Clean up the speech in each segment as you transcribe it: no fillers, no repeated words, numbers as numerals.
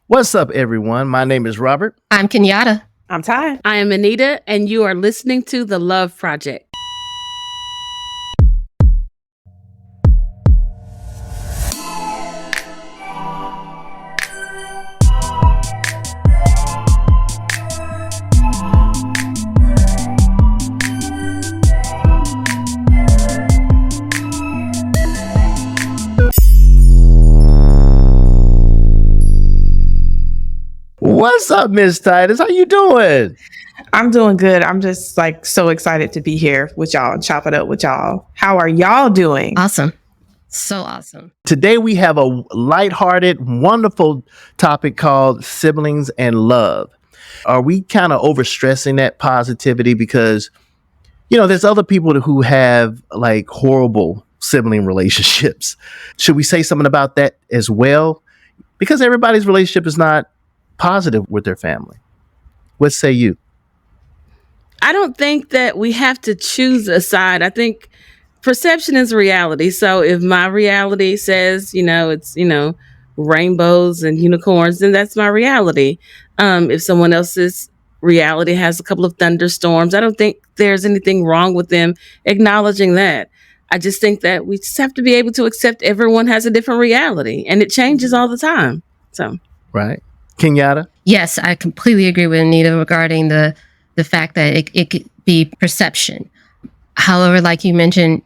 What's up, everyone? My name is Robert. I'm Kenyatta. I'm Ty. I am Anita, and you are listening to The Love Project. What's up, Miss Tytus? How you doing? I'm doing good. I'm just so excited to be here with y'all and chop it up with y'all. How are y'all doing? Awesome. So awesome. Today we have a lighthearted, wonderful topic called siblings and love. Are we kind of overstressing that positivity because, there's other people who have like horrible sibling relationships. Should we say something about that as well? Because everybody's relationship is not positive with their family. What say you? I don't think that we have to choose a side. I think perception is reality. So if my reality says, it's, rainbows and unicorns, then that's my reality. If someone else's reality has a couple of thunderstorms, I don't think there's anything wrong with them acknowledging that. I just think that we just have to be able to accept everyone has a different reality and it changes all the time. So, right. Kenyatta? Yes, I completely agree with Anita regarding the fact that it could be perception. However, like you mentioned,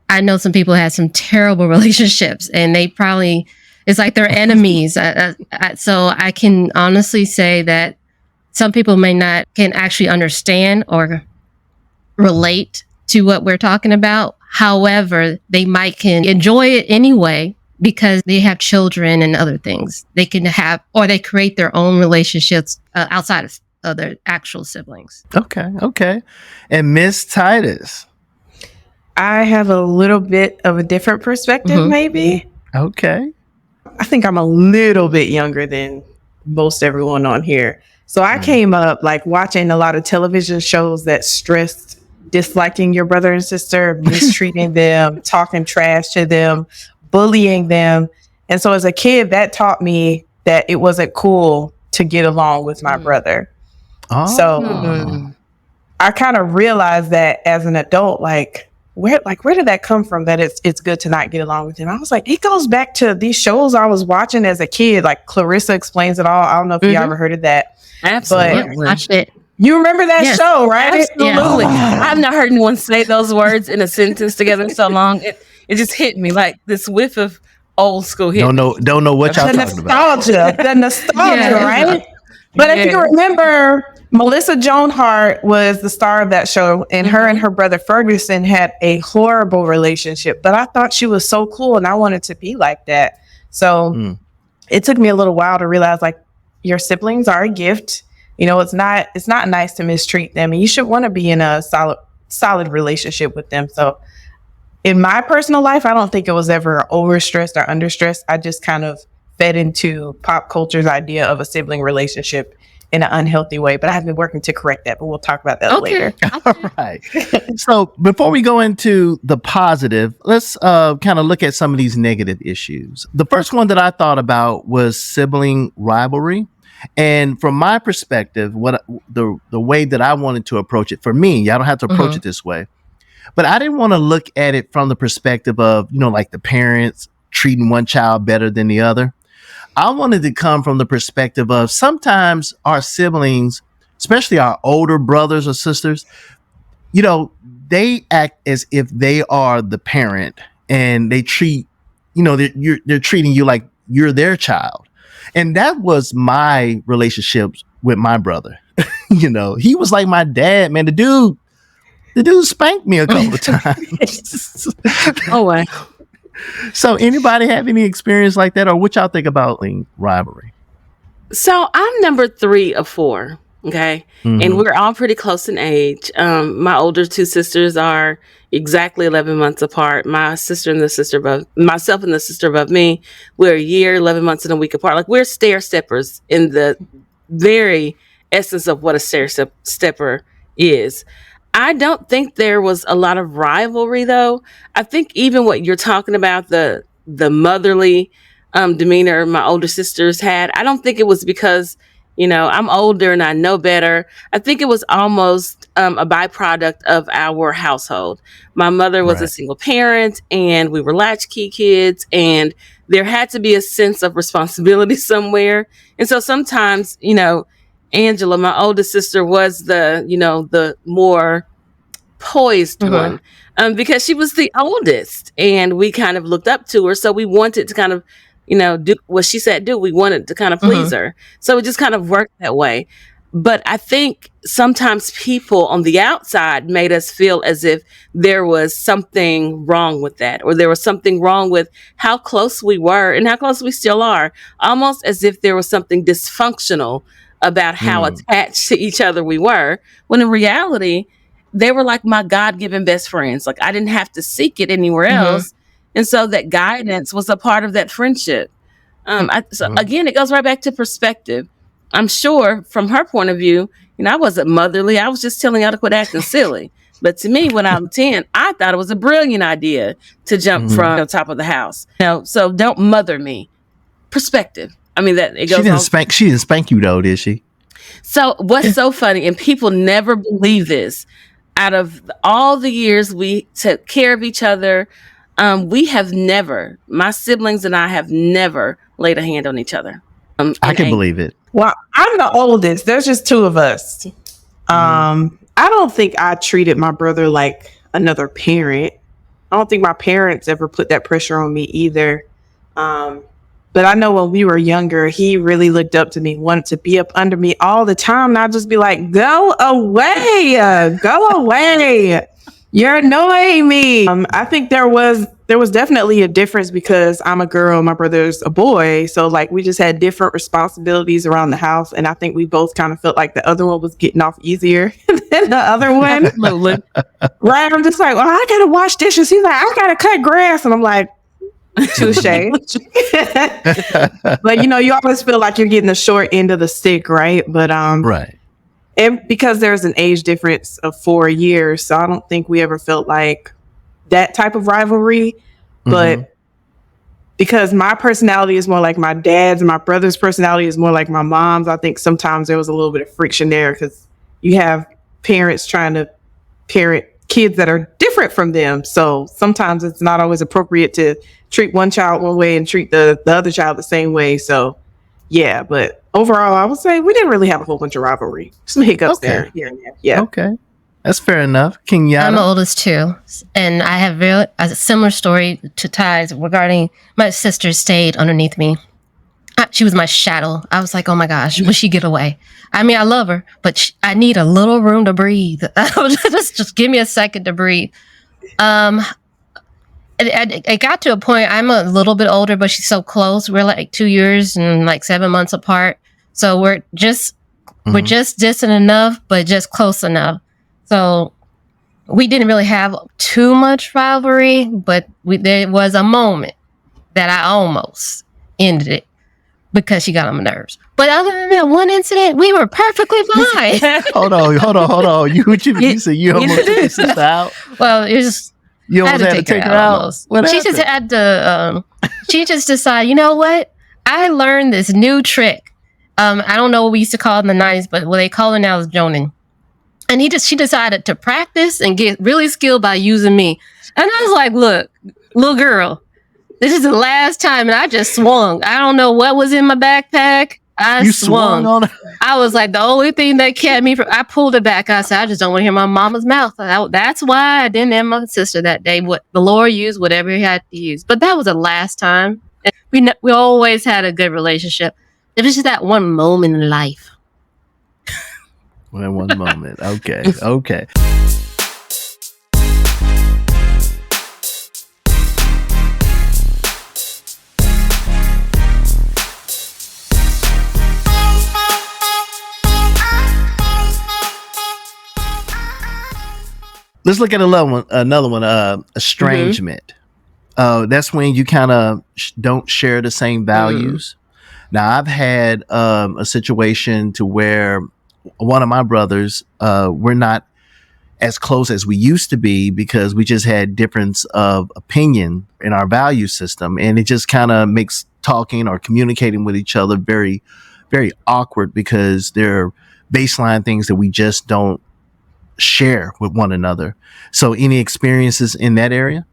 I know some people had some terrible relationships and they probably, it's like they're enemies. So I can honestly say that some people can actually understand or relate to what we're talking about. However, they can enjoy it anyway because they have children and other things. They can have, or they create their own relationships outside of their actual siblings. Okay. And Miss Tytus? I have a little bit of a different perspective, maybe. Okay. I think I'm a little bit younger than most everyone on here. So I came up watching a lot of television shows that stressed disliking your brother and sister, mistreating them, talking trash to them, bullying them. And so as a kid, that taught me that it wasn't cool to get along with my brother. Oh. So I kind of realized that as an adult, where did that come from, that it's good to not get along with him? I was like, it goes back to these shows I was watching as a kid, like Clarissa Explains It All. I don't know if you ever heard of that. absolutely. Watched it. You remember that show, right? Absolutely. Yeah. I've not heard anyone say those words in a sentence together in so long. It just hit me like this whiff of old school hit. Don't know what y'all talking about. The nostalgia, right? But if you remember, Melissa Joan Hart was the star of that show, and her and her brother Ferguson had a horrible relationship. But I thought she was so cool, and I wanted to be like that. So it took me a little while to realize, your siblings are a gift. It's not nice to mistreat them, and you should want to be in a solid relationship with them. So in my personal life, I don't think it was ever overstressed or understressed. I just kind of fed into pop culture's idea of a sibling relationship in an unhealthy way, but I have been working to correct that, but we'll talk about that later. All right. So before we go into the positive, let's kind of look at some of these negative issues. The first one that I thought about was sibling rivalry. And from my perspective, what the way that I wanted to approach it, for me, I don't have to approach it this way, but I didn't want to look at it from the perspective of, like the parents treating one child better than the other. I wanted to come from the perspective of sometimes our siblings, especially our older brothers or sisters, they act as if they are the parent and they treat, they're treating you like you're their child. And that was my relationship with my brother. He was like my dad, man. The dude spanked me a couple of times. Oh, wow. So anybody have any experience like that, or what y'all think about rivalry? So I'm number 3 of 4. Okay. And we're all pretty close in age. My older 2 sisters are exactly 11 months apart. Myself and the sister above me, we're a year, 11 months and a week apart. We're stair steppers in the very essence of what a stair stepper is. I don't think there was a lot of rivalry, though. I think even what you're talking about, the motherly demeanor my older sisters had. I don't think it was because, I'm older and I know better. I think it was almost a byproduct of our household. My mother was a Right. single parent and we were latchkey kids, and there had to be a sense of responsibility somewhere. And so sometimes, Angela, my oldest sister, was the more poised one, because she was the oldest and we kind of looked up to her. So we wanted to kind of, do what she said do. We wanted to kind of please her. So it just kind of worked that way. But I think sometimes people on the outside made us feel as if there was something wrong with that, or there was something wrong with how close we were and how close we still are, almost as if there was something dysfunctional about how attached to each other we were, when in reality, they were like my God-given best friends. Like I didn't have to seek it anywhere else. And so that guidance was a part of that friendship. Again, it goes right back to perspective. I'm sure from her point of view, I wasn't motherly. I was just telling her to quit acting silly. But to me, when I'm 10, I thought it was a brilliant idea to jump from the top of the house. So don't mother me. Perspective. I mean, that it goes. She didn't spank you though, did she? So what's so funny, and people never believe this, out of all the years we took care of each other, we have never, my siblings and I have never laid a hand on each other. I can believe it. Well, I'm the oldest. There's just two of us. I don't think I treated my brother like another parent. I don't think my parents ever put that pressure on me either. But I know when we were younger, he really looked up to me, wanted to be up under me all the time. And I'd just be like, go away, go away. You're annoying me. I think there was definitely a difference because I'm a girl, my brother's a boy. So like we just had different responsibilities around the house. And I think we both kind of felt like the other one was getting off easier than the other one. Absolutely. Right. I'm just like, well, I got to wash dishes. He's like, I got to cut grass. And I'm like, touche. But you always feel like you're getting the short end of the stick, right? But right. And because there's an age difference of 4 years, so I don't think we ever felt like that type of rivalry. But because my personality is more like my dad's and my brother's personality is more like my mom's, I think sometimes there was a little bit of friction there because you have parents trying to parent kids that are different from them. So sometimes it's not always appropriate to treat one child one way and treat the other child the same way. So yeah, but overall, I would say we didn't really have a whole bunch of rivalry. Some hiccups there, here and there. Yeah. Okay. That's fair enough. King Yada. I'm the oldest too. And I have a similar story to Ty's regarding my sister stayed underneath me. She was my shadow. I was like, oh my gosh, will she get away? I mean, I love her, but I need a little room to breathe. just give me a second to breathe. It got to a point, I'm a little bit older, but she's so close. We're like 2 years and like 7 months apart. So we're just distant enough, but just close enough. So we didn't really have too much rivalry, but there was a moment that I almost ended it because she got on my nerves. But other than that one incident, we were perfectly fine. Hold on. You said you almost took your sister out? Well, it was... You almost had to take her out. She just had to. She just decided. You know what? I learned this new trick. I don't know what we used to call it in the 90s, but what they call it now is joning. And she decided to practice and get really skilled by using me. And I was like, "Look, little girl, this is the last time." And I just swung. I don't know what was in my backpack. I swung on her. I was like, the only thing that kept me from, I pulled it back. I said, I just don't want to hear my mama's mouth. That's why I didn't have my sister that day. What the Lord used, whatever he had to use. But that was the last time. And we always had a good relationship. It was just that one moment in life. One moment. Okay. Let's look at another one, estrangement. That's when you kind of don't share the same values. Now, I've had a situation to where one of my brothers, we're not as close as we used to be because we just had difference of opinion in our value system. And it just kind of makes talking or communicating with each other very, very awkward because they're baseline things that we just don't share with one another. So any experiences in that area?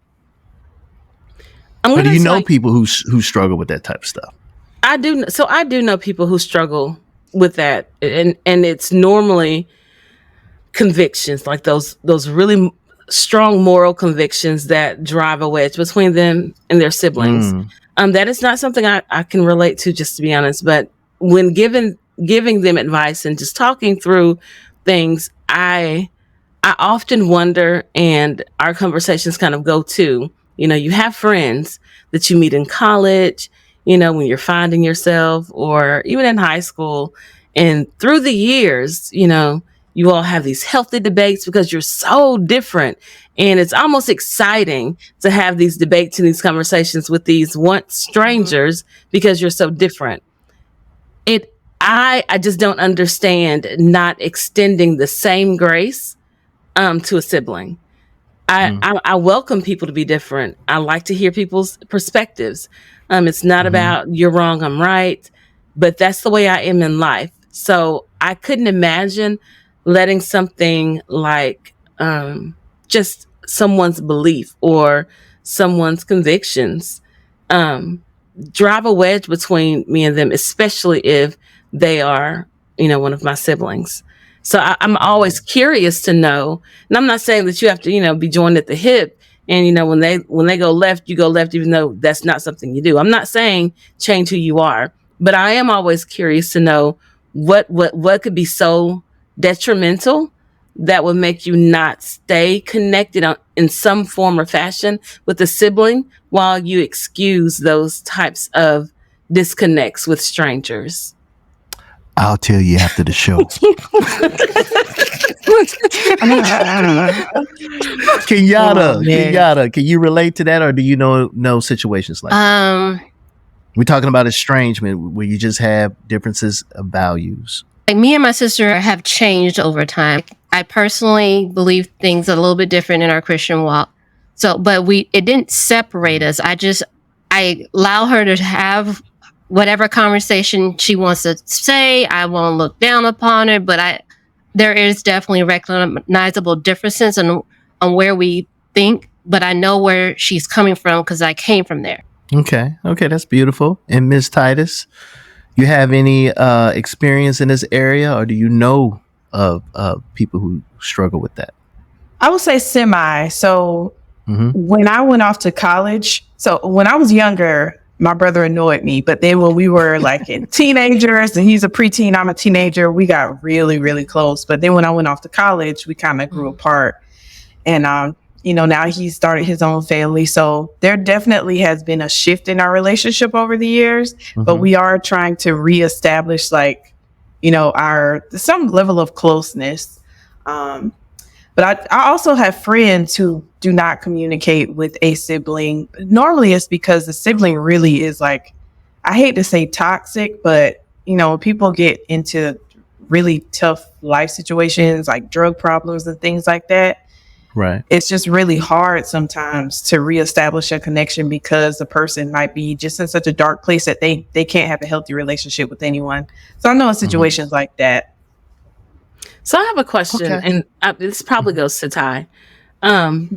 Or do you know people who struggle with that type of stuff? I do. So I do know people who struggle with that, and it's normally convictions, like those really strong moral convictions that drive a wedge between them and their siblings. That is not something I can relate to, just to be honest. But when giving them advice and just talking through things, I often wonder, and our conversations kind of go to, you have friends that you meet in college, when you're finding yourself, or even in high school. And through the years, you all have these healthy debates because you're so different. And it's almost exciting to have these debates and these conversations with these once strangers because you're so different. I just don't understand not extending the same grace to a sibling. I welcome people to be different. I like to hear people's perspectives. It's not about you're wrong, I'm right, but that's the way I am in life. So I couldn't imagine letting something like just someone's belief or someone's convictions drive a wedge between me and them, especially if they are, one of my siblings. So I'm always curious to know, and I'm not saying that you have to, be joined at the hip. And when they go left, you go left, even though that's not something you do. I'm not saying change who you are, but I am always curious to know what could be so detrimental that would make you not stay connected in some form or fashion with a sibling while you excuse those types of disconnects with strangers. I'll tell you after the show. Kenyatta, can you relate to that, or do you know situations like that? We're talking about estrangement where you just have differences of values. Like me and my sister have changed over time. I personally believe things a little bit different in our Christian walk. So, but it didn't separate us. I allow her to have whatever conversation she wants to say. I won't look down upon her, but there is definitely recognizable differences on where we think, but I know where she's coming from because I came from there. Okay, that's beautiful. And Ms. Tytus, you have any experience in this area, or do you know of people who struggle with that? I would say semi. So when I went off to college, so when I was younger, my brother annoyed me. But then when we were like in teenagers, and he's a preteen, I'm a teenager, we got really, really close. But then when I went off to college, we kind of grew apart. And, now he started his own family. So there definitely has been a shift in our relationship over the years. But we are trying to reestablish some level of closeness. But I also have friends who do not communicate with a sibling. Normally it's because the sibling really is I hate to say toxic, but when people get into really tough life situations like drug problems and things like that, right, it's just really hard sometimes to reestablish a connection because the person might be just in such a dark place that they can't have a healthy relationship with anyone. So I know in situations like that. So I have a question, and this probably goes to Ty. I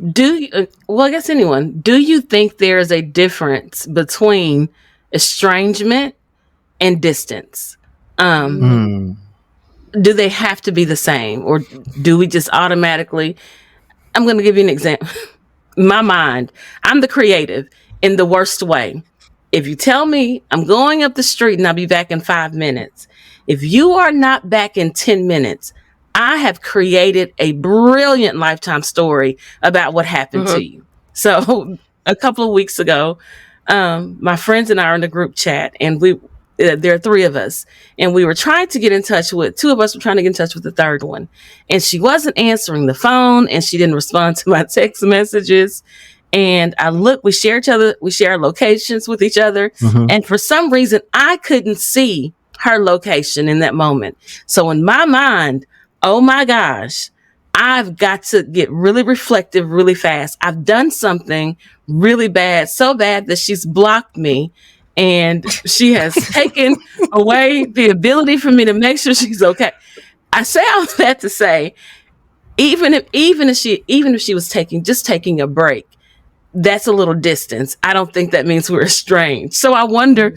guess anyone, do you think there is a difference between estrangement and distance? Do they have to be the same, or do we just automatically? I'm going to give you an example. My mind, I'm the creative in the worst way. If you tell me I'm going up the street and I'll be back in 5 minutes, if you are not back in 10 minutes, I have created a brilliant lifetime story about what happened to you. So a couple of weeks ago, my friends and I are in a group chat, and there are 3 of us, and we were trying to get in touch with 2 of us were trying to get in touch with the 3rd one, and she wasn't answering the phone, and she didn't respond to my text messages. And we share locations with each other, and for some reason I couldn't see her location in that moment. So in my mind, oh my gosh, I've got to get really reflective really fast. I've done something really bad, so bad that she's blocked me. and she has taken away the ability for me to make sure she's okay. I say all that to say, even if she was taking a break, that's a little distance. I don't think that means we're estranged. So I wonder,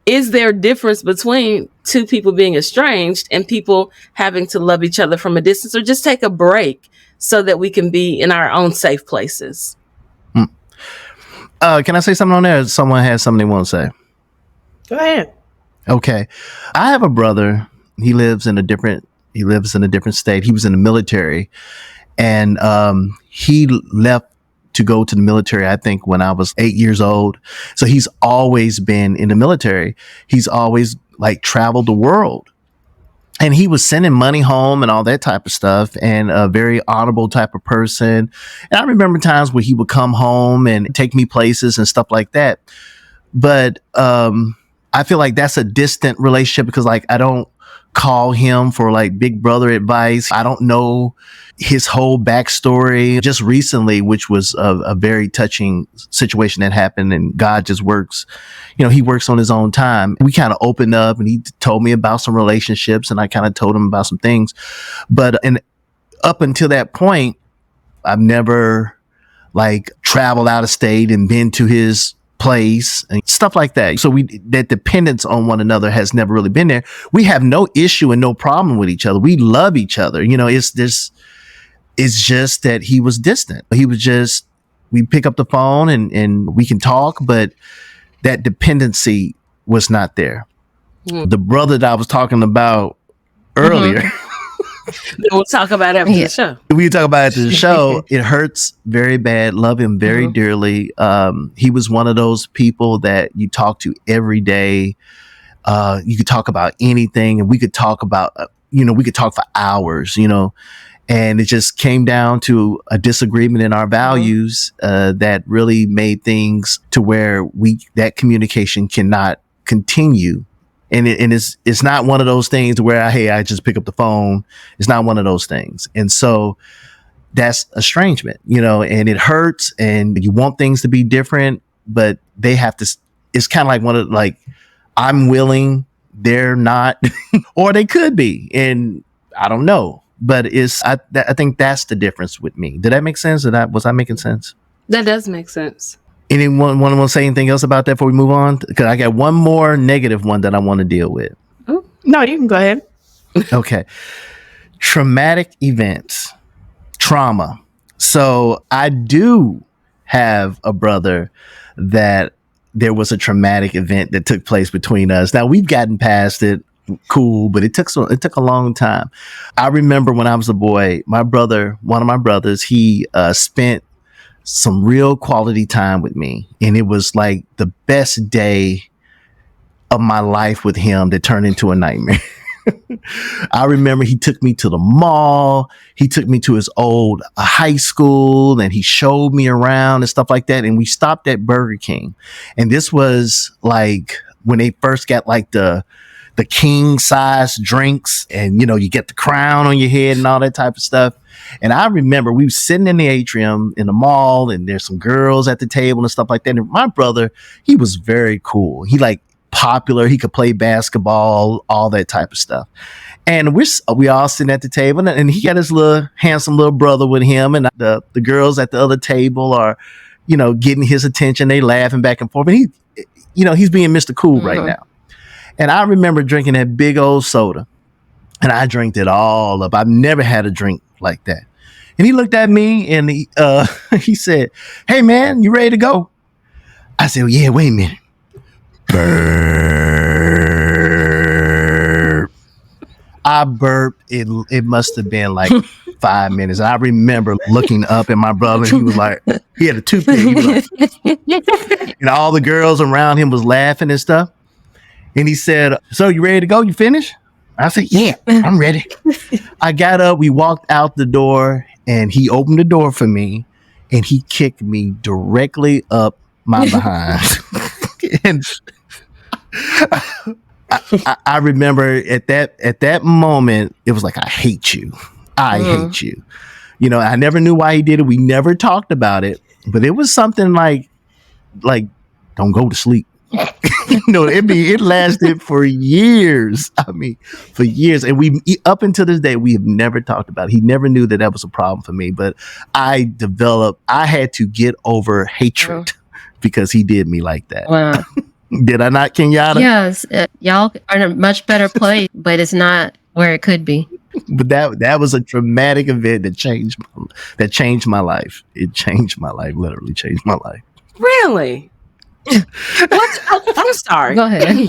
is there a difference between two people being estranged and people having to love each other from a distance, or just take a break so that we can be in our own safe places? Can I say something on there? Someone has something they want to say. Go ahead. Okay. I have a brother. He lives in a different state. He was in the military, and he left to go to the military, I think, when I was 8 years old. So he's always been in the military. He's always like traveled the world. And he was sending money home and all that type of stuff, and a very honorable type of person. And I remember times where he would come home and take me places and stuff like that. But I feel like that's a distant relationship, because like I don't call him for like big brother advice. I don't know his whole backstory. Just recently, which was a very touching situation that happened, and God just works, he works on his own time. We kind of opened up, and he told me about some relationships, and I kind of told him about some things. But up until that point, I've never like traveled out of state and been to his place and stuff like that. So that dependence on one another has never really been there. We have no issue and no problem with each other. We love each other. It's just that he was distant. We pick up the phone and we can talk, but that dependency was not there. The brother that I was talking about earlier, we'll talk about it after the show. We talk about it after the show. It hurts very bad. Love him very dearly. He was one of those people that you talk to every day. You could talk about anything, and we could talk about, we could talk for hours, and it just came down to a disagreement in our values that really made things to where that communication cannot continue. And it's not one of those things where I just pick up the phone. It's not one of those things. And so that's estrangement, and it hurts, and you want things to be different, but they have to, it's kind of like I'm willing, they're not, or they could be. And I don't know, but I think that's the difference with me. Did that make sense? Was I making sense? That does make sense. Anyone want to say anything else about that before we move on? Because I got one more negative one that I want to deal with. Ooh. No, you can go ahead. Okay. Traumatic events. Trauma. So I do have a brother that there was a traumatic event that took place between us. Now we've gotten past it. Cool, but it took a long time. I remember when I was a boy, one of my brothers, he spent some real quality time with me, and it was like the best day of my life with him that turned into a nightmare. I remember he took me to the mall, he took me to his old high school, and he showed me around and stuff like that, and we stopped at Burger King. And this was like when they first got like the king size drinks, and you get the crown on your head and all that type of stuff. And I remember we were sitting in the atrium in the mall, and there's some girls at the table and stuff like that. And my brother, he was very cool. He like popular. He could play basketball, all that type of stuff. And we all sitting at the table, and he got his little handsome little brother with him, and the girls at the other table are, getting his attention. They laughing back and forth. And he's being Mr. Cool right now. And I remember drinking that big old soda, and I drank it all up. I've never had a drink like that. And he looked at me, and he said, "Hey man, you ready to go?" I said, "Well, yeah, wait a minute." Burp. I burped. It must have been like 5 minutes. And I remember looking up at my brother, and he was like, he had a toothpick. He was like, and all the girls around him was laughing and stuff. And he said, "So you ready to go? You finished?" I said, "Yeah, I'm ready." I got up, we walked out the door, and he opened the door for me, and he kicked me directly up my behind. And I remember at that moment, it was like, I hate you. I hate you. I never knew why he did it. We never talked about it, but it was something like don't go to sleep. It lasted for years. I mean, for years. And up until this day, we have never talked about it. He never knew that was a problem for me, but I had to get over hatred because he did me like that. Wow. Did I not, Kenyatta? Yes. Y'all are in a much better place, but it's not where it could be. But that was a traumatic event that changed my life. It changed my life, literally changed my life. Really? What? I'm sorry. Go ahead.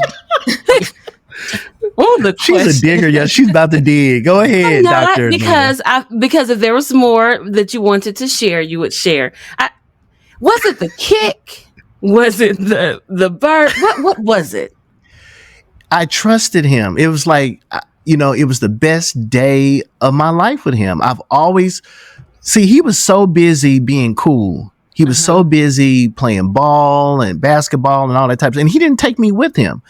She's a digger. Yeah, she's about to dig. Go ahead, Doctor. Because if there was more that you wanted to share, you would share. Was it the kick? Was it the bird? What was it? I trusted him. It was like, it was the best day of my life with him. He was so busy being cool. He was so busy playing ball and basketball and all that type of stuff. And he didn't take me with him.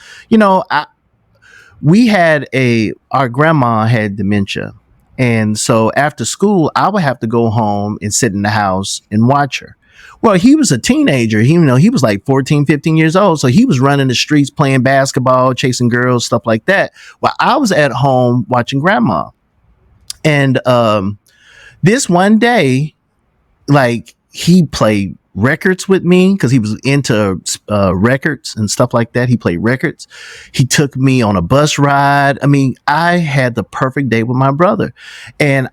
Our grandma had dementia. And so after school, I would have to go home and sit in the house and watch her. Well, he was a teenager. He was like 14, 15 years old. So he was running the streets, playing basketball, chasing girls, stuff like that. While I was at home watching grandma. And this one day, like, he played records with me because he was into records and stuff like that. He played records. He took me on a bus ride. I mean, I had the perfect day with my brother. And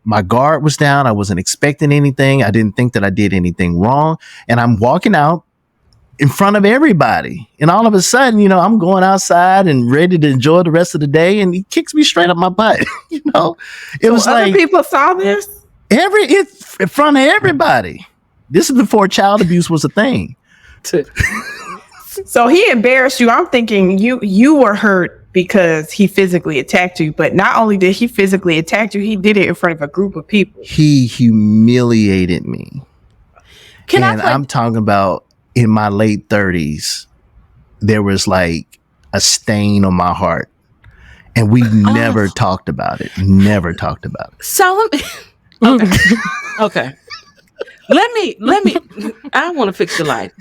my guard was down. I wasn't expecting anything. I didn't think that I did anything wrong. And I'm walking out in front of everybody. And all of a sudden, I'm going outside and ready to enjoy the rest of the day. And he kicks me straight up my butt. It was other like people saw this in front of everybody. This is before child abuse was a thing. So he embarrassed you. I'm thinking you were hurt because he physically attacked you. But not only did he physically attack you, he did it in front of a group of people. He humiliated me. I'm talking about in my late 30s, there was like a stain on my heart. And we never talked about it. Never talked about it. So okay. Let me. I want to fix your life.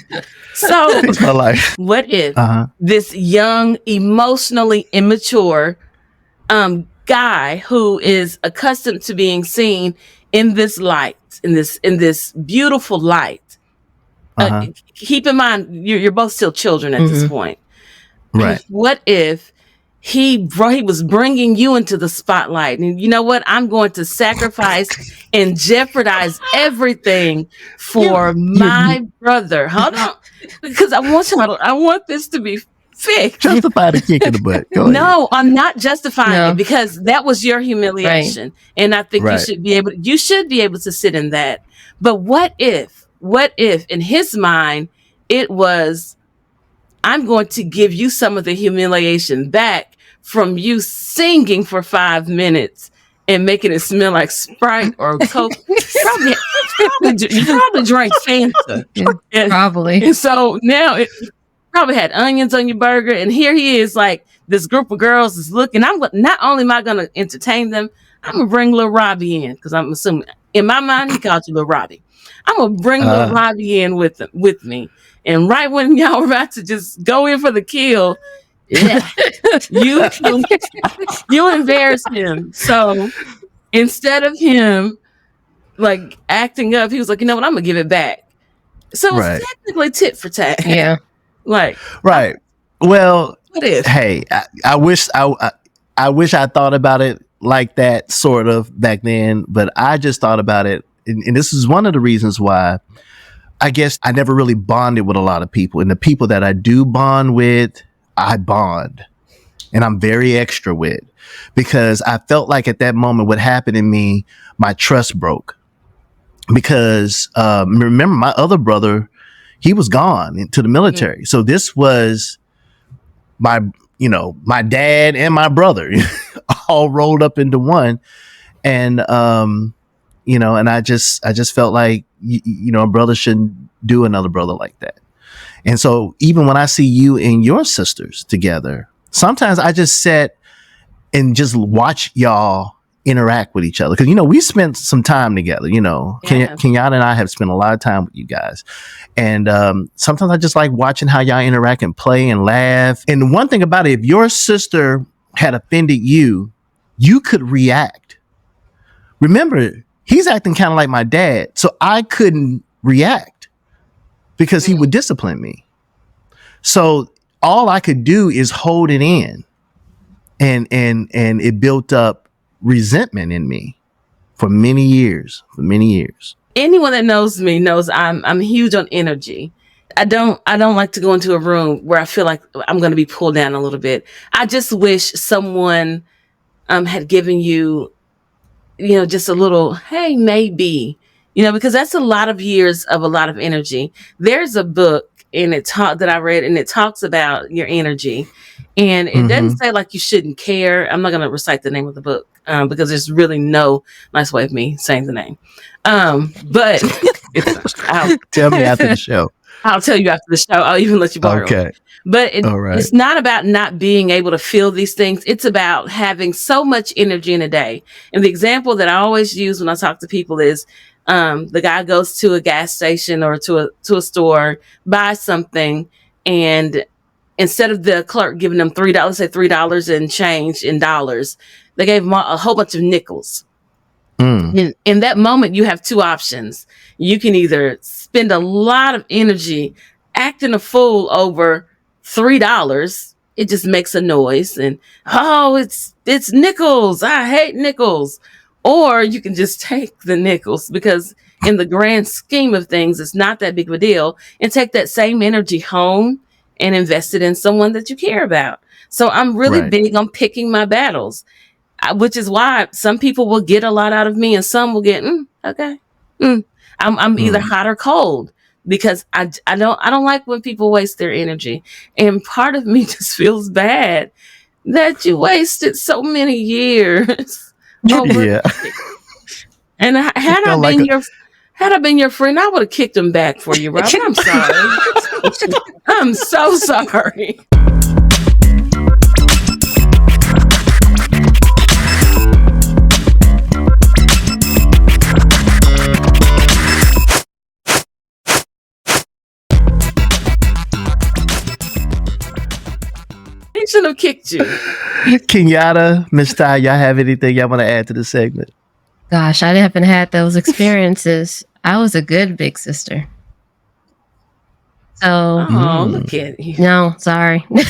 So, fix my life. What if this young, emotionally immature guy who is accustomed to being seen in this light, in this beautiful light? Keep in mind, you're both still children at this point, right? What if he was bringing you into the spotlight, and you know what? I'm going to sacrifice and jeopardize everything for my brother. Hold on, because I want this to be fixed. Justify the kick in the butt. Go no, I'm not justifying it because that was your humiliation, and I think you should be able to sit in that. But what if in his mind it was, I'm going to give you some of the humiliation back from you singing for 5 minutes and making it smell like Sprite or Coke. You probably drank Fanta. Probably. And so now it probably had onions on your burger. And here he is, like, this group of girls is looking. Not only am I going to entertain them, I'm going to bring Lil Robbie in, because I'm assuming in my mind he called you Lil Robbie. I'm going to bring Lil Robbie in with me. And right when y'all were about to just go in for the kill, you embarrassed him. So instead of him like acting up, he was like, you know what, I'm gonna give it back. So it's technically tit for tat. Yeah. Well, what if? Hey, I wish I thought about it like that sort of back then, but I just thought about it, and this is one of the reasons why I guess I never really bonded with a lot of people. And the people that I do bond with, I bond. And I'm very extra with. Because I felt like at that moment what happened in me, my trust broke. Because remember, my other brother, he was gone into the military. So this was my dad and my brother all rolled up into one. And and I just felt like, a brother shouldn't do another brother like that. And so even when I see you and your sisters together, sometimes I just sit and just watch y'all interact with each other. Because, we spent some time together, Yeah. Kenyatta and I have spent a lot of time with you guys. And sometimes I just like watching how y'all interact and play and laugh. And one thing about it, if your sister had offended you, you could react. Remember, he's acting kind of like my dad. So I couldn't react because he would discipline me. So all I could do is hold it in. And it built up resentment in me for many years. Anyone that knows me knows I'm huge on energy. I don't like to go into a room where I feel like I'm going to be pulled down a little bit. I just wish someone had given you, just a little, hey, maybe, because that's a lot of years of a lot of energy. There's a book that I read, and it talks about your energy, and it doesn't say like you shouldn't care. I'm not going to recite the name of the book because there's really no nice way of me saying the name. But tell me after the show. I'll tell you after the show. I'll even let you borrow it. Okay. But it's not about not being able to feel these things. It's about having so much energy in a day. And the example that I always use when I talk to people is the guy goes to a gas station or to a store, buys something, and instead of the clerk giving them $3, say $3 and change in dollars, they gave him a whole bunch of nickels. In that moment, you have two options. You can either spend a lot of energy acting a fool over $3. It just makes a noise and, it's nickels. I hate nickels. Or you can just take the nickels because in the grand scheme of things, it's not that big of a deal, and take that same energy home and invest it in someone that you care about. So I'm really big on picking my battles. Which is why some people will get a lot out of me and some will get, okay. I'm either hot or cold because I don't like when people waste their energy. And part of me just feels bad that you wasted so many years. Yeah. And had I been your friend, I would have kicked him back for you, Robert. I'm sorry. I'm so sorry. Should have kicked you. Kenyatta, Miss Ty, y'all have anything y'all want to add to the segment? Gosh, I haven't had those experiences. I was a good big sister. So, look at you. No, sorry. Ty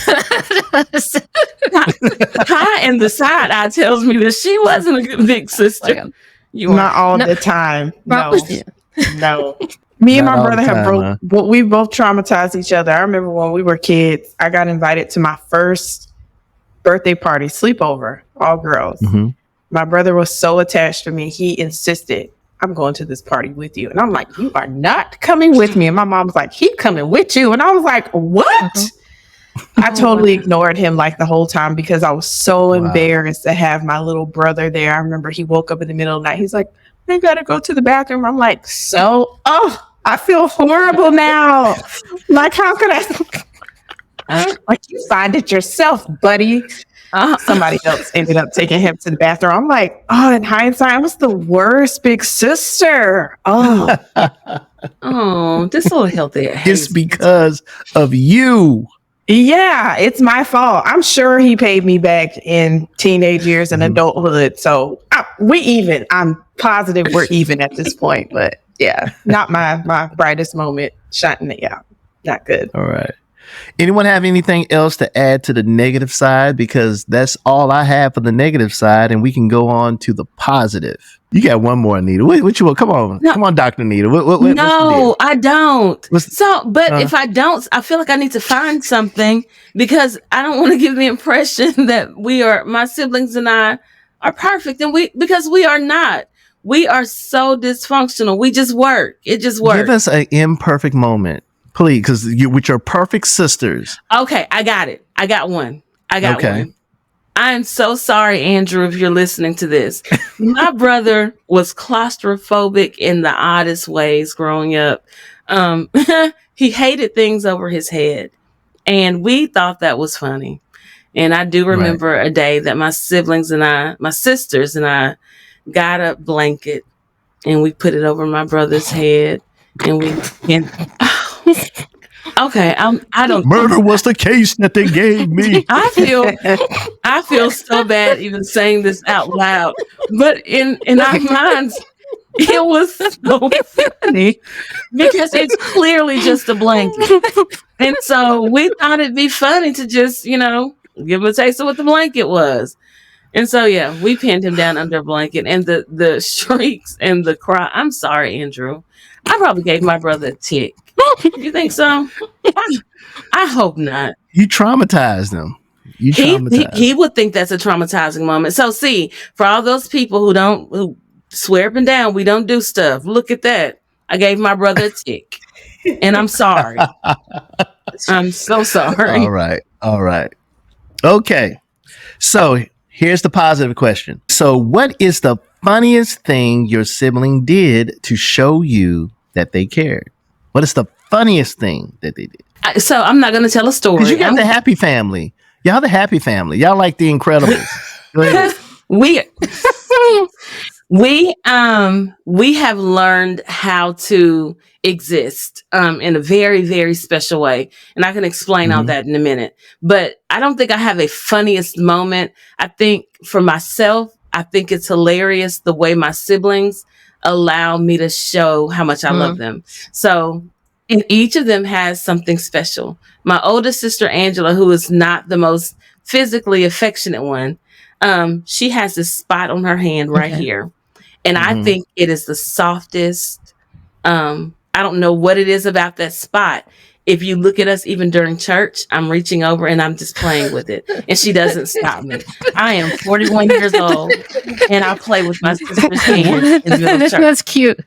in the side eye tells me that she wasn't a good big sister. You not all the time. No. Me and Not my all brother the have time, we both traumatized each other. I remember when we were kids, I got invited to my first birthday party, sleepover, all girls. My brother was so attached to me, he insisted, I'm going to this party with you. And I'm like, you are not coming with me. And my mom was like, he's coming with you. And I was like, what? I totally ignored him like the whole time because I was so embarrassed to have my little brother there. I remember he woke up in the middle of the night. He's like, I gotta go to the bathroom. I'm like, I feel horrible now. Like, how could I? Like, you find it yourself, buddy. Somebody else ended up taking him to the bathroom. I'm like, in hindsight, I was the worst big sister. This little healthy. It's because of you. Yeah, it's my fault. I'm sure he paid me back in teenage years and adulthood. So we even. I'm positive we're even at this point. But yeah, not my brightest moment. Not good. All right. Anyone have anything else to add to the negative side? Because that's all I have for the negative side, and we can go on to the positive. You got one more, Anita. What you want? Come on, Dr. Anita. No, I don't. If I don't, I feel like I need to find something because I don't want to give the impression that my siblings and I are perfect, and because we are not. We are so dysfunctional. We just work. It just works. Give us an imperfect moment. Please, because you're with your perfect sisters. Okay, I got it. I got one. One. I'm so sorry, Andrew, if you're listening to this. My brother was claustrophobic in the oddest ways growing up. He hated things over his head, and we thought that was funny. And I do remember a day that my sisters and I got a blanket and we put it over my brother's head and okay, I don't. Murder was the case that they gave me. I feel so bad even saying this out loud, but in our minds, it was so funny because it's clearly just a blanket, and so we thought it'd be funny to just give him a taste of what the blanket was, and so yeah, we pinned him down under a blanket, and the shrieks and the cry. I'm sorry, Andrew. I probably gave my brother a tick. You think so? I hope not. You traumatized him. He would think that's a traumatizing moment. So see, for all those people who swear up and down we don't do stuff, look at that. I gave my brother a tick. And I'm sorry. I'm so sorry. All right. Okay. So here's the positive question. So what is the funniest thing your sibling did to show you that they cared? What is the funniest thing that they did? So I'm not going to tell a story. Because you got the happy family. Y'all the happy family. Y'all like the Incredibles. we have learned how to exist in a very, very special way. And I can explain all that in a minute. But I don't think I have a funniest moment. I think for myself, I think it's hilarious the way my siblings allow me to show how much I love them. So, and each of them has something special. My oldest sister, Angela, who is not the most physically affectionate one, she has this spot on her hand right here. And I think it is the softest. I don't know what it is about that spot. If you look at us, even during church, I'm reaching over and I'm just playing with it. And she doesn't stop me. I am 41 years old and I play with my sister's hand in the middle of church. That's cute.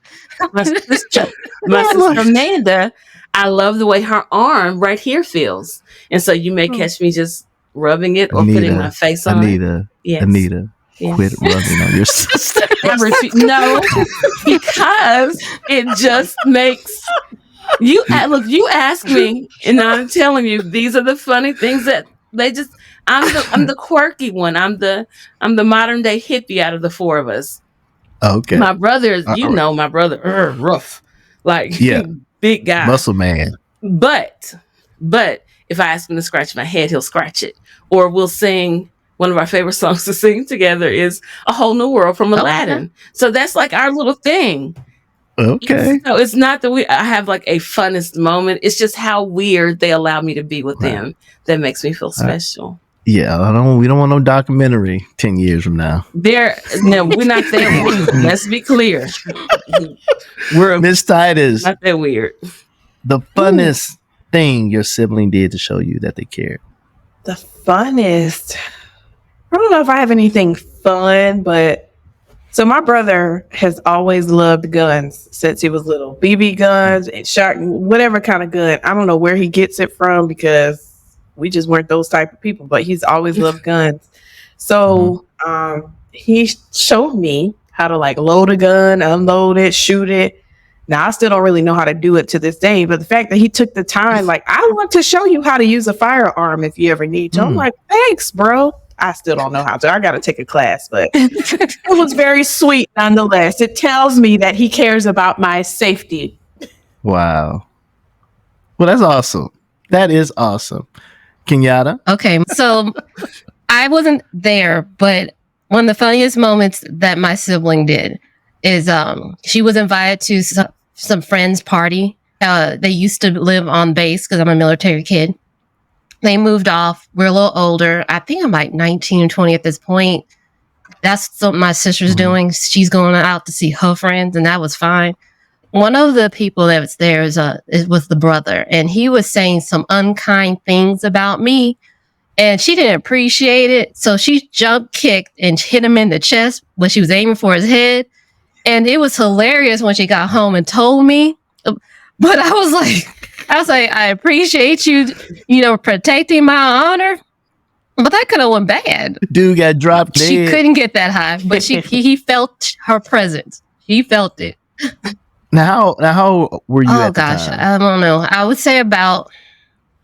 My sister Amanda, I love the way her arm right here feels. And so you may catch me just rubbing it or putting my face on it. Anita, quit rubbing on your sister. No, because it just makes... You ask me, and I'm telling you, these are the funny things that they just. I'm the quirky one. I'm the modern day hippie out of the four of us. Okay. My brother, my brother, rough, like big guy, muscle man. But if I ask him to scratch my head, he'll scratch it. Or we'll sing. One of our favorite songs to sing together is "A Whole New World" from Aladdin. So that's like our little thing. Okay. So it's not that I have like a funnest moment. It's just how weird they allow me to be with them that makes me feel special. Yeah, we don't want no documentary 10 years from now. We're not that weird. Let's be clear. We're Miss Tytus. Not that weird. The funnest thing your sibling did to show you that they cared. The funnest. I don't know if I have anything fun, but so my brother has always loved guns since he was little. BB guns and whatever kind of gun. I don't know where he gets it from because we just weren't those type of people, but he's always loved guns. So he showed me how to like load a gun, unload it, shoot it. Now I still don't really know how to do it to this day, but the fact that he took the time, like, I want to show you how to use a firearm if you ever need to. I'm like, thanks, bro. I still don't know how to. I got to take a class, but it was very sweet nonetheless. It tells me that he cares about my safety. Wow. Well, that's awesome. That is awesome. Kenyatta? Okay, so I wasn't there, but one of the funniest moments that my sibling did is she was invited to some friend's party. They used to live on base because I'm a military kid. They moved off. We're a little older. I think I'm like 19 or 20 at this point. That's what my sister's doing. She's going out to see her friends, and that was fine. One of the people that was there was the brother, and he was saying some unkind things about me, and she didn't appreciate it. So she jump kicked and hit him in the chest when she was aiming for his head. And it was hilarious when she got home and told me. But I was like, I appreciate you, protecting my honor. But that could have went bad. Dude got dropped dead. She couldn't get that high, but he felt her presence. He felt it. Now how were you at the time? I don't know. I would say about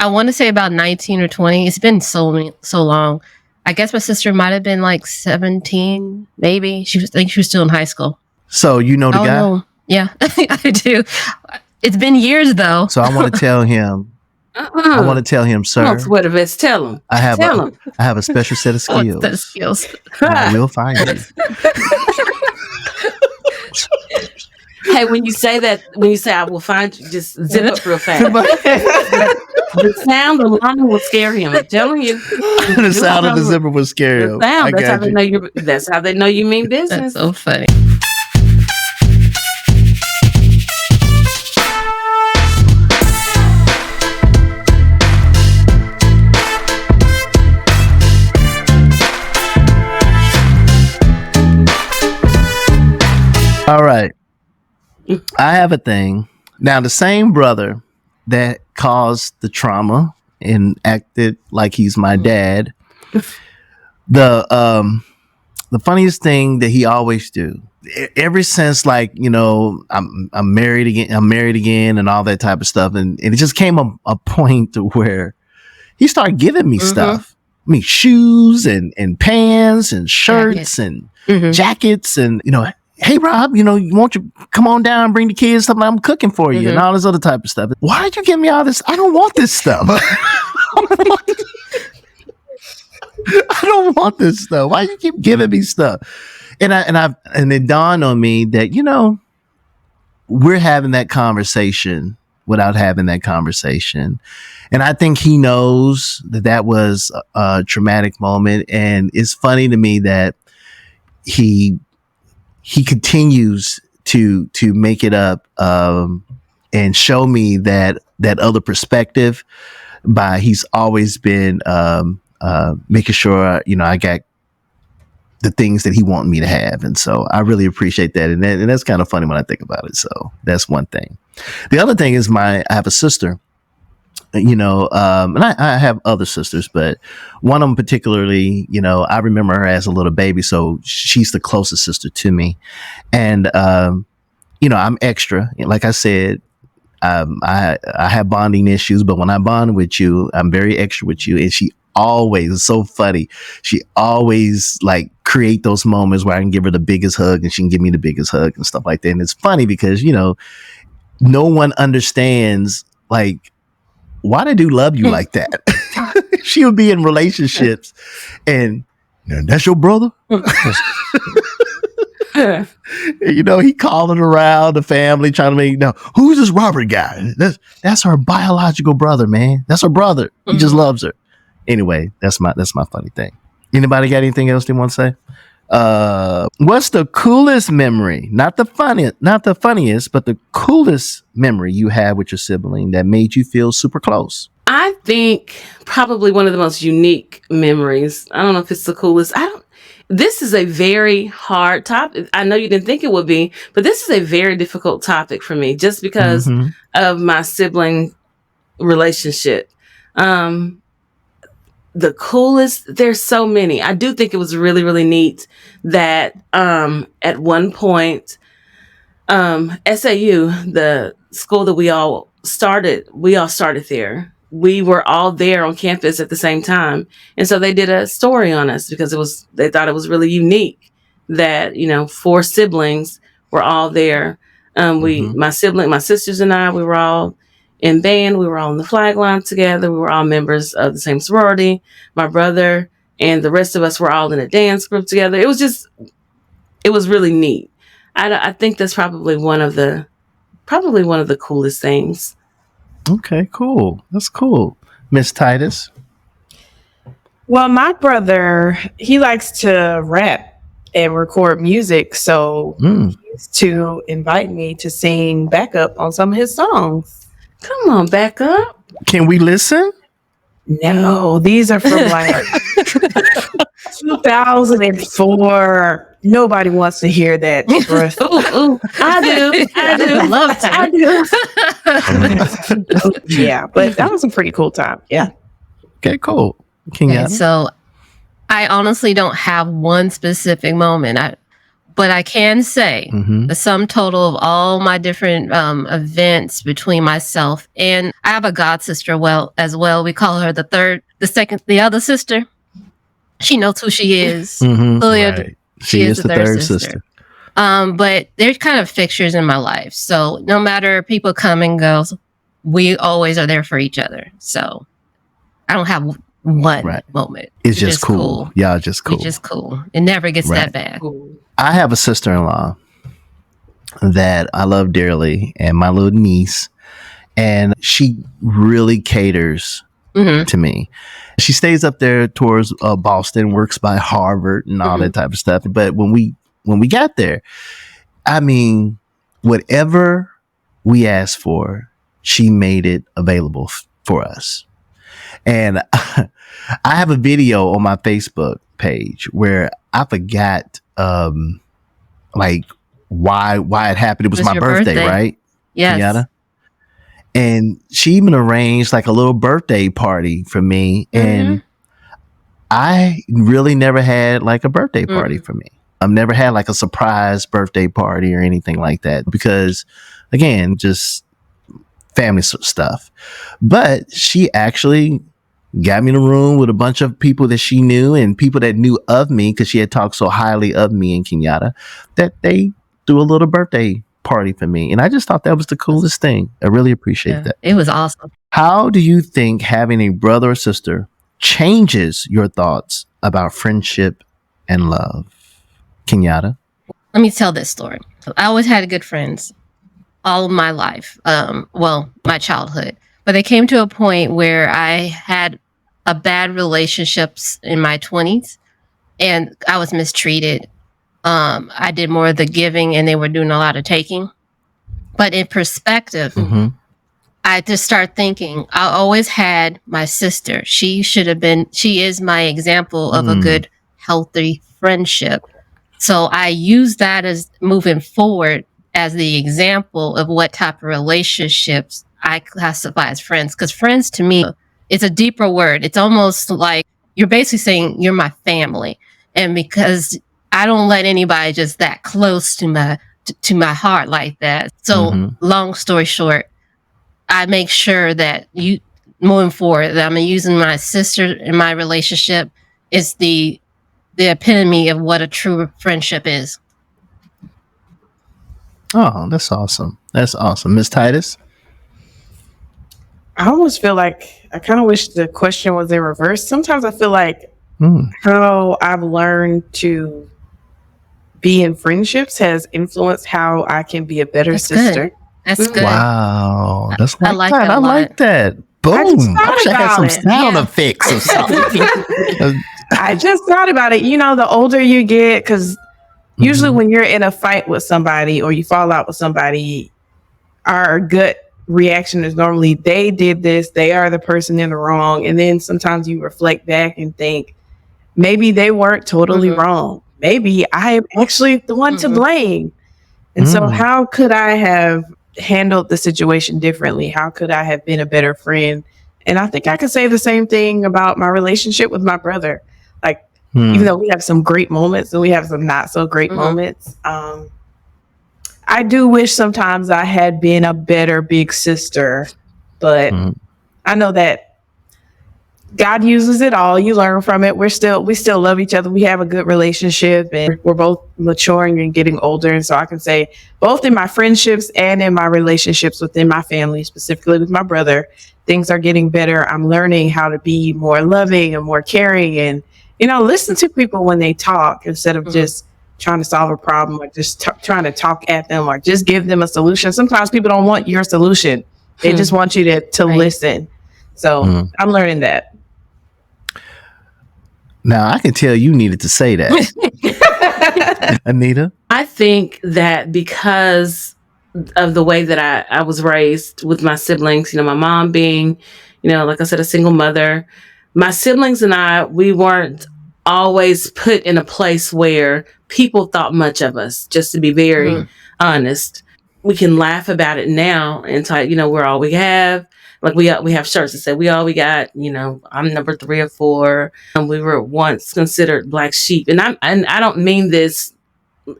I want to say about 19 or 20. It's been so long. I guess my sister might have been like 17, maybe. I think she was still in high school. So you know the guy? No. Yeah, I do. It's been years though. So I want to tell him. I want to tell him, sir. Don't sweat a vest. Tell him. I have a special set of skills. What's the skills? I will find you. Hey, when you say I will find you, just zip up real fast. The sound alarm will scare him. I'm telling you. The sound of the zipper will scare him. That's how they know you mean business. That's so funny. All right. I have a thing. Now, the same brother that caused the trauma and acted like he's my dad, the funniest thing that he always do, ever since, like, you know, I'm married again and all that type of stuff. And it just came a point to where he started giving me stuff. I mean, shoes and pants and shirts and jackets and, you know, hey, Rob, you know, won't you come on down and bring the kids something? I'm cooking for you and all this other type of stuff. Why did you give me all this? I don't want this stuff. I don't want this stuff. Why do you keep giving me stuff? And it dawned on me that, you know, we're having that conversation without having that conversation. And I think he knows that was a traumatic moment. And it's funny to me that he continues to make it up and show me that other perspective by he's always been making sure, you know, I got the things that he wanted me to have. And so I really appreciate that. And that's kind of funny when I think about it. So that's one thing. The other thing is I have a sister, you know, and I have other sisters, but one of them particularly, you know, I remember her as a little baby. So she's the closest sister to me. And, you know, I'm extra. Like I said, I have bonding issues, but when I bond with you, I'm very extra with you. And she always, it's so funny. She always like create those moments where I can give her the biggest hug and she can give me the biggest hug and stuff like that. And it's funny because, you know, no one understands, like, why they do love you like that. She would be in relationships and that's your brother. You know, he calling around the family trying to make, no, who's this Robert guy? That's her biological brother, man. That's her brother. He just loves her. Anyway, that's my funny thing. Anybody got anything else they want to say? What's the coolest memory? Not the funniest, but the coolest memory you have with your sibling that made you feel super close? I think probably one of the most unique memories. I don't know if it's the coolest. This is a very hard topic. I know you didn't think it would be, but this is a very difficult topic for me just because of my sibling relationship. The coolest, there's so many. I do think it was really, really neat that at one point, SAU, the school that we all started there. We were all there on campus at the same time. And so they did a story on us because they thought it was really unique that, you know, 4 siblings were all there. My sisters and I, we were all in band. We were all in the flag line together. We were all members of the same sorority. My brother and the rest of us were all in a dance group together. It was really neat. I think that's probably one of the coolest things. Okay, cool. That's cool. Miss Tytus? Well, my brother, he likes to rap and record music. So he used to invite me to sing backup on some of his songs. Come on, back up. Can we listen? No, these are from like 2004. Nobody wants to hear that. I do. Love to. I do. Yeah, but that was a pretty cool time. Yeah. Okay, cool. Okay, so I honestly don't have one specific moment. But I can say the sum total of all my different events between myself and I have a god sister as well. We call her the other sister. She knows who she is. Right. She is the third sister. But they're kind of fixtures in my life. So no matter people come and go, we always are there for each other. So I don't have one moment. It's just cool. Y'all just cool. It's just cool. It never gets that bad. I have a sister-in-law that I love dearly, and my little niece, and she really caters to me. She stays up there towards Boston, works by Harvard and all that type of stuff. But when we got there, I mean, whatever we asked for, she made it available for us. And I have a video on my Facebook page where I forgot like why it happened. It was my birthday, right? Yes. Kenyatta? And she even arranged like a little birthday party for me. And I really never had like a birthday party for me. I've never had like a surprise birthday party or anything like that because, again, just family stuff. But she actually got me in a room with a bunch of people that she knew and people that knew of me because she had talked so highly of me and Kenyatta that they threw a little birthday party for me. And I just thought that was the coolest thing. I really appreciate that. It was awesome. How do you think having a brother or sister changes your thoughts about friendship and love? Kenyatta? Let me tell this story. I always had good friends all of my life. My childhood. But they came to a point where I had a bad relationships in my 20s and I was mistreated. I did more of the giving and they were doing a lot of taking. But in perspective, I just start thinking, I always had my sister. She is my example of a good, healthy friendship. So I use that as moving forward as the example of what type of relationships I classify as friends. Because friends to me, it's a deeper word. It's almost like you're basically saying you're my family. And because I don't let anybody just that close to my heart like that. So long story short, I make sure that moving forward, that I'm using my sister in my relationship is the epitome of what a true friendship is. Oh, that's awesome. That's awesome. Miss Tytus? I almost feel like I kind of wish the question was in reverse. Sometimes I feel like how I've learned to be in friendships has influenced how I can be a better sister. Good. That's good. Wow. That's I like that. that. I like that. Boom. I wish I had some sound effects or something. I just thought about it. You know, the older you get, because usually when you're in a fight with somebody or you fall out with somebody, our gut reaction is normally they did this, they are the person in the wrong. And then sometimes you reflect back and think, maybe they weren't totally wrong. Maybe I'm actually the one to blame. And so how could I have handled the situation differently? How could I have been a better friend? And I think I could say the same thing about my relationship with my brother. Like, even though we have some great moments and we have some not so great moments, I do wish sometimes I had been a better big sister, but I know that God uses it all. You learn from it. We still love each other. We have a good relationship and we're both maturing and getting older. And so I can say both in my friendships and in my relationships within my family, specifically with my brother, things are getting better. I'm learning how to be more loving and more caring and, listen to people when they talk instead of just trying to solve a problem or just trying to talk at them or just give them a solution. Sometimes people don't want your solution. They just want you to listen. So I'm learning that. Now, I can tell you needed to say that. Anita? I think that because of the way that I was raised with my siblings, my mom being, like I said, a single mother, my siblings and we weren't always put in a place where people thought much of us, just to be very honest. We can laugh about it now and talk, we're all we have. Like we have shirts that say we all we got, I'm number 3 or 4. And we were once considered black sheep. And I don't mean this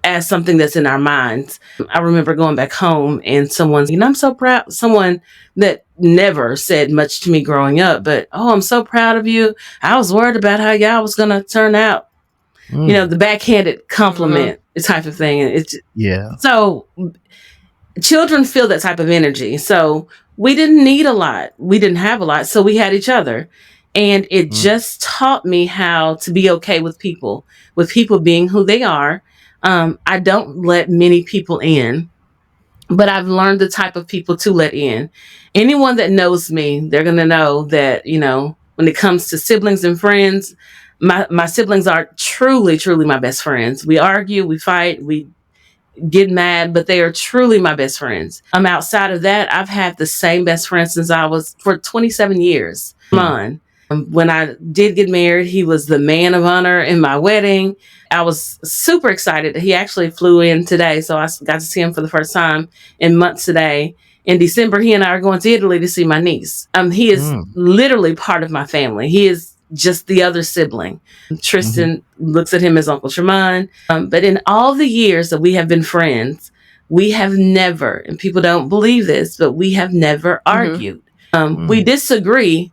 as something that's in our minds. I remember going back home and someone's, I'm so proud. Someone that never said much to me growing up, but, oh, I'm so proud of you. I was worried about how y'all was going to turn out. The backhanded compliment type of thing. And so children feel that type of energy. So we didn't need a lot. We didn't have a lot. So we had each other. And it just taught me how to be okay with people being who they are. I don't let many people in, but I've learned the type of people to let in. Anyone that knows me, they're going to know that, when it comes to siblings and friends, my siblings are truly, truly my best friends. We argue, we fight, we get mad, but they are truly my best friends. Outside of that, I've had the same best friend since I was for 27 years. When I did get married, he was the man of honor in my wedding. I was super excited. He actually flew in today, so I got to see him for the first time in months today. In December, he and I are going to Italy to see my niece. He is literally part of my family. He is just the other sibling. Tristan looks at him as Uncle Shimon. But in all the years that we have been friends, we have never, and people don't believe this, but we have never argued. We disagree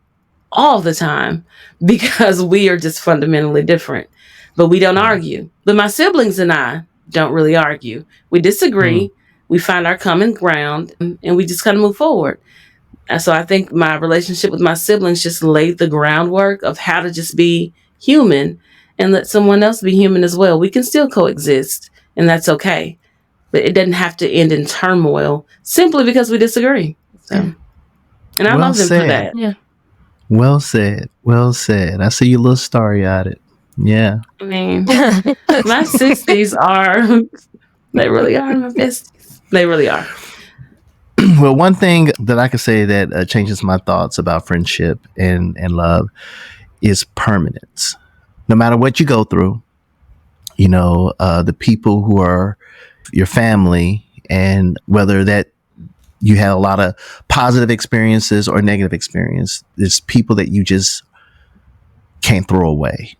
all the time because we are just fundamentally different, but we don't argue. But my siblings and I don't really argue. We disagree. We find our common ground and we just kind of move forward. And so I think my relationship with my siblings just laid the groundwork of how to just be human and let someone else be human as well. We can still coexist, and that's okay. But it doesn't have to end in turmoil simply because we disagree. So, and I love them for that. Yeah. Well said. Well said. I see your little starry-eyed it. Yeah. I mean, my sisters they really are my besties. They really are. Well, one thing that I could say that changes my thoughts about friendship and love is permanence. No matter what you go through, the people who are your family, and whether that you had a lot of positive experiences or negative experience, there's people that you just can't throw away.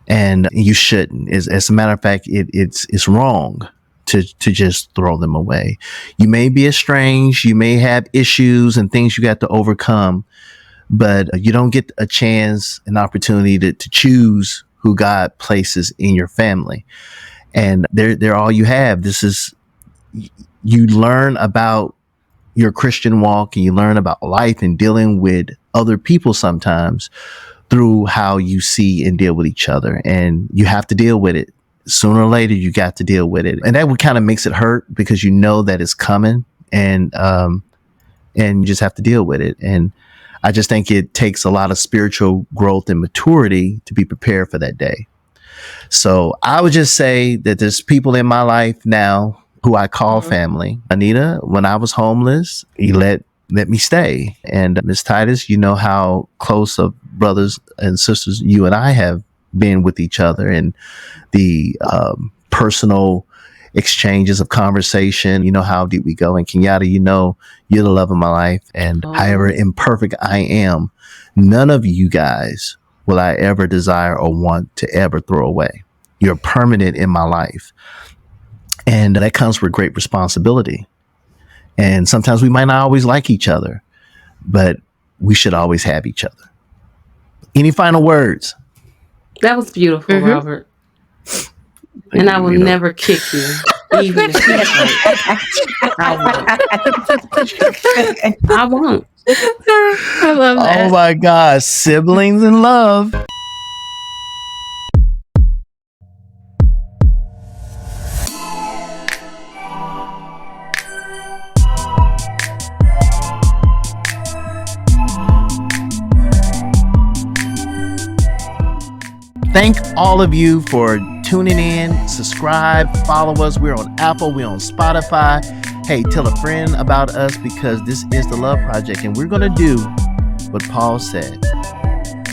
And you shouldn't. As a matter of fact, it's wrong to just throw them away. You may be estranged, you may have issues and things you got to overcome, but you don't get a chance, an opportunity to choose who God places in your family. And they're all you have. You learn about your Christian walk and you learn about life and dealing with other people sometimes through how you see and deal with each other. And you have to deal with it. Sooner or later, you got to deal with it. And that would kind of makes it hurt because you know that it's coming and you just have to deal with it. And I just think it takes a lot of spiritual growth and maturity to be prepared for that day. So I would just say that there's people in my life now who I call family. Anita, when I was homeless, he let me stay. And Miss Tytus, you know how close of brothers and sisters you and I have been with each other, and the personal exchanges of conversation. You know how deep we go. And Kenyatta, you're the love of my life. And however imperfect I am, none of you guys will I ever desire or want to ever throw away. You're permanent in my life. And that comes with great responsibility. And sometimes we might not always like each other, but we should always have each other. Any final words? That was beautiful, Robert. And I will never kick you, even if you I won't. I love that. Oh my gosh, siblings in love. Thank all of you for tuning in. Subscribe, follow us. We're on Apple, we're on Spotify. Hey, tell a friend about us, because this is the Love Project, and we're going to do what Paul said.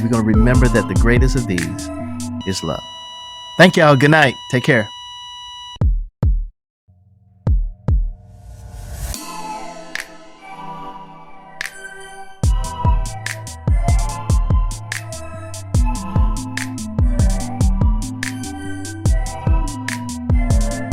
We're going to remember that the greatest of these is love. Thank y'all. Good night. Take care.